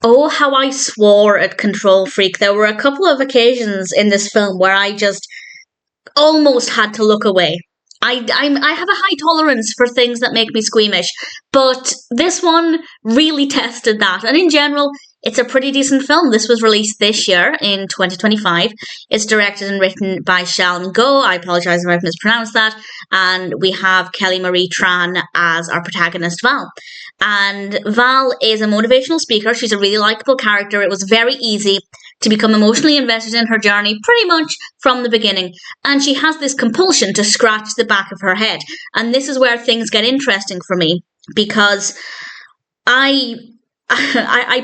Oh, how I swore at Control Freak. There were a couple of occasions in this film where I just almost had to look away. I have a high tolerance for things that make me squeamish, but this one really tested that. And in general, it's a pretty decent film. This was released this year in 2025. It's directed and written by Shal Ngo. I apologise if I've mispronounced that. And we have Kelly Marie Tran as our protagonist, Val. And Val is a motivational speaker. She's a really likeable character. It was very easy to become emotionally invested in her journey pretty much from the beginning. And she has this compulsion to scratch the back of her head. And this is where things get interesting for me, because I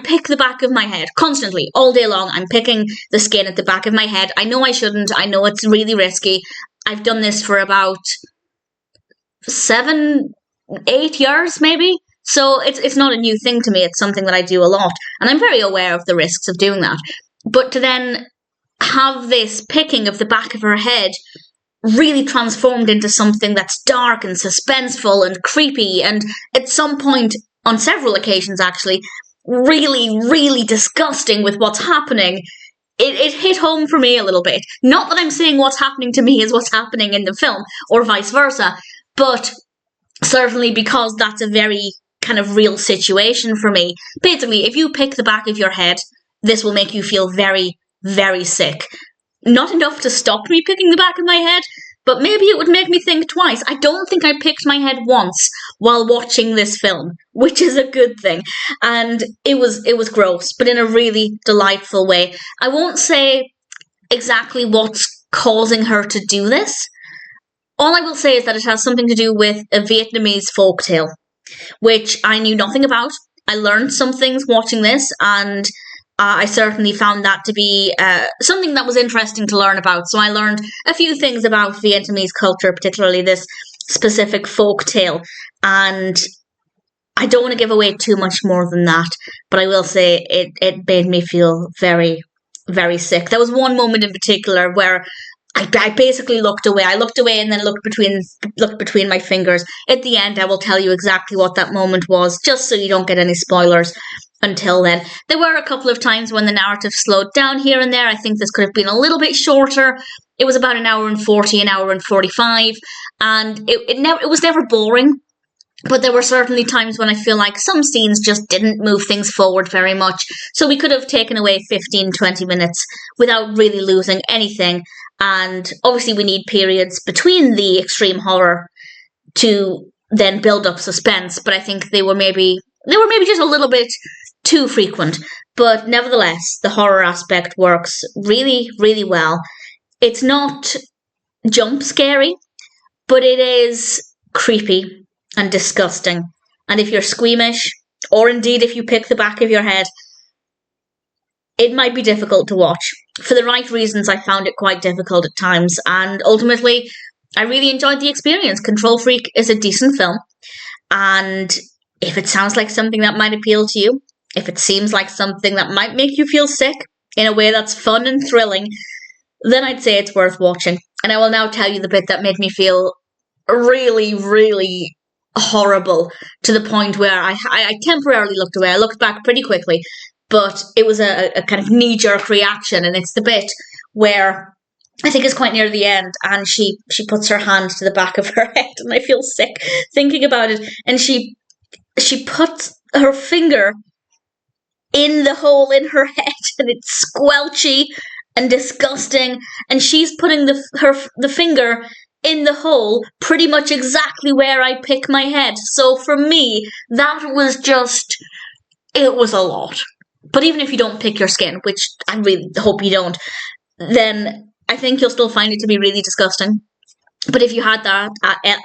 pick the back of my head constantly, all day long. I'm picking the skin at the back of my head. I know I shouldn't. I know it's really risky. I've done this for about 7, 8 years, maybe. So it's not a new thing to me. It's something that I do a lot. And I'm very aware of the risks of doing that. But to then have this picking of the back of her head really transformed into something that's dark and suspenseful and creepy, and at some point, on several occasions actually, really, really disgusting with what's happening, it hit home for me a little bit. Not that I'm saying what's happening to me is what's happening in the film, or vice versa, but certainly because that's a very kind of real situation for me. Basically, if you pick the back of your head, this will make you feel very, very sick. Not enough to stop me picking the back of my head, but maybe it would make me think twice. I don't think I picked my head once while watching this film, which is a good thing. And it was gross, but in a really delightful way. I won't say exactly what's causing her to do this. All I will say is that it has something to do with a Vietnamese folktale, which I knew nothing about. I learned some things watching this, and I certainly found that to be something that was interesting to learn about. So I learned a few things about Vietnamese culture, particularly this specific folk tale. And I don't want to give away too much more than that, but I will say it made me feel very, very sick. There was one moment in particular where I basically looked away. I looked away and then looked between my fingers. At the end, I will tell you exactly what that moment was, just so you don't get any spoilers. Until then, there were a couple of times when the narrative slowed down here and there. I think this could have been a little bit shorter. It was about 1:40, 1:45, and it was never boring. But there were certainly times when I feel like some scenes just didn't move things forward very much. So we could have taken away 15, 20 minutes without really losing anything. And obviously we need periods between the extreme horror to then build up suspense. But I think they were maybe just a little bit too frequent. But nevertheless, the horror aspect works really, really well. It's not jump scary, but it is creepy and disgusting. And if you're squeamish, or indeed if you pick the back of your head, it might be difficult to watch. For the right reasons, I found it quite difficult at times, and ultimately, I really enjoyed the experience. Control Freak is a decent film, and if it sounds like something that might appeal to you, if it seems like something that might make you feel sick in a way that's fun and thrilling, then I'd say it's worth watching. And I will now tell you the bit that made me feel really, really horrible, to the point where I temporarily looked away. I looked back pretty quickly, but it was a kind of knee-jerk reaction, and it's the bit where I think it's quite near the end, and she puts her hand to the back of her head, and I feel sick thinking about it, and she puts her finger in the hole in her head, and it's squelchy and disgusting, and she's putting the finger in the hole pretty much exactly where I pick my head. So for me, that was just, it was a lot. But even if you don't pick your skin, which I really hope you don't, then I think you'll still find it to be really disgusting. But if you had that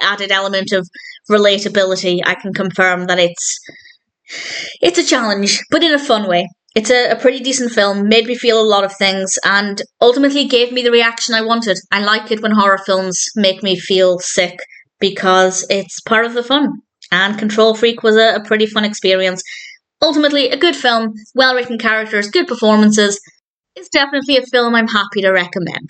added element of relatability, I can confirm that it's a challenge, but in a fun way. It's a pretty decent film, made me feel a lot of things, and ultimately gave me the reaction I wanted. I like it when horror films make me feel sick, because it's part of the fun. And Control Freak was a pretty fun experience. Ultimately, a good film, well-written characters, good performances. It's definitely a film I'm happy to recommend.